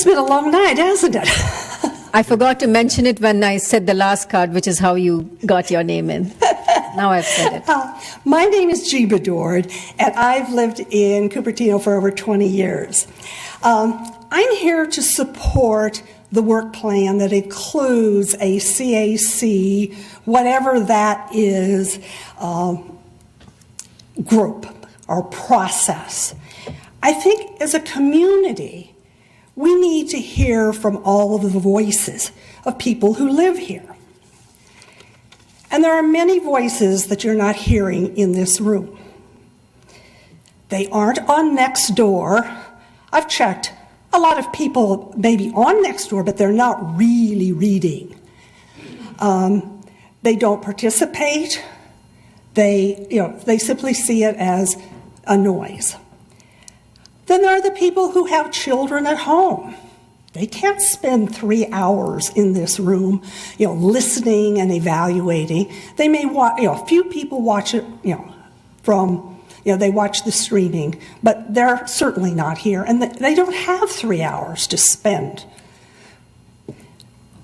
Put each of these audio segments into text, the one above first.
been a long night, hasn't it? I forgot to mention it when I said the last card, which is how you got your name in. Now I've said it. My name is G. Bedord, and I've lived in Cupertino for over 20 years. I'm here to support the work plan that includes a CAC, whatever that is, group or process. I think as a community, we need to hear from all of the voices of people who live here. And there are many voices that you're not hearing in this room. They aren't on Nextdoor. I've checked. A lot of people may be on Nextdoor, but they're not really reading. They don't participate. They simply see it as a noise. Then there are the people who have children at home. They can't spend 3 hours in this room, listening and evaluating. They may watch, a few people watch it, they watch the streaming, but they're certainly not here, and they don't have 3 hours to spend.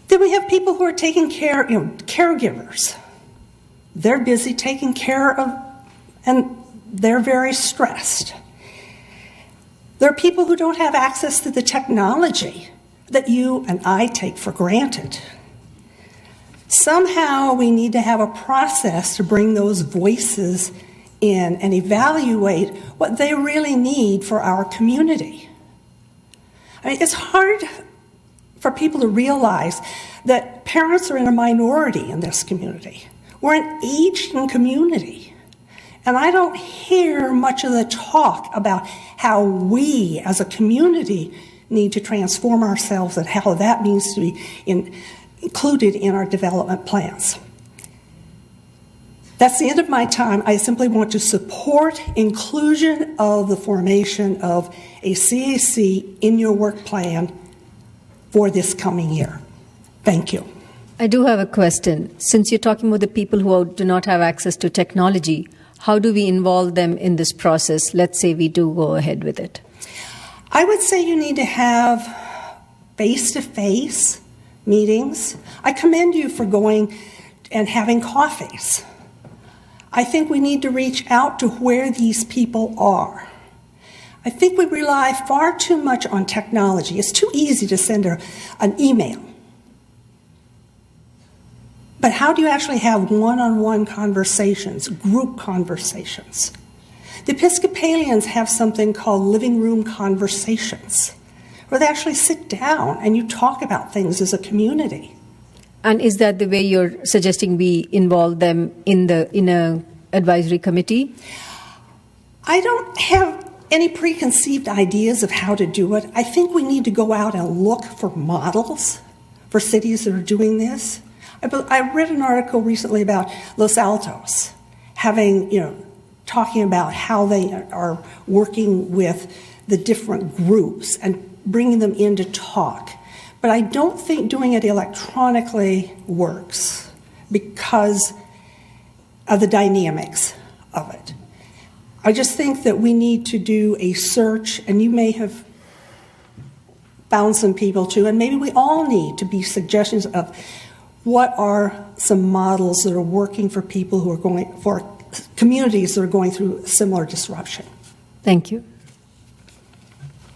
Then we have people who are taking care, caregivers. They're busy taking care of, and they're very stressed. There are people who don't have access to the technology that you and I take for granted. Somehow we need to have a process to bring those voices in and evaluate what they really need for our community. It's hard for people to realize that parents are in a minority in this community. We're an aging community. And I don't hear much of the talk about how we as a community need to transform ourselves and how that needs to be included in our development plans. That's the end of my time. I simply want to support inclusion of the formation of a CAC in your work plan for this coming year. Thank you. I do have a question. Since you're talking about the people who do not have access to technology, how do we involve them in this process? Let's say we do go ahead with it. I would say you need to have face-to-face meetings. I commend you for going and having coffees. I think we need to reach out to where these people are. I think we rely far too much on technology. It's too easy to send an email. But how do you actually have one-on-one conversations, group conversations? The Episcopalians have something called living room conversations, where they actually sit down and you talk about things as a community. And is that the way you're suggesting we involve them in a advisory committee? I don't have any preconceived ideas of how to do it. I think we need to go out and look for models for cities that are doing this. I read an article recently about Los Altos talking about how they are working with the different groups and bringing them in to talk. But I don't think doing it electronically works because of the dynamics of it. I just think that we need to do a search, and you may have found some people too, and maybe we all need to be suggestions of what are some models that are working for people who are for communities that are going through similar disruption. Thank you.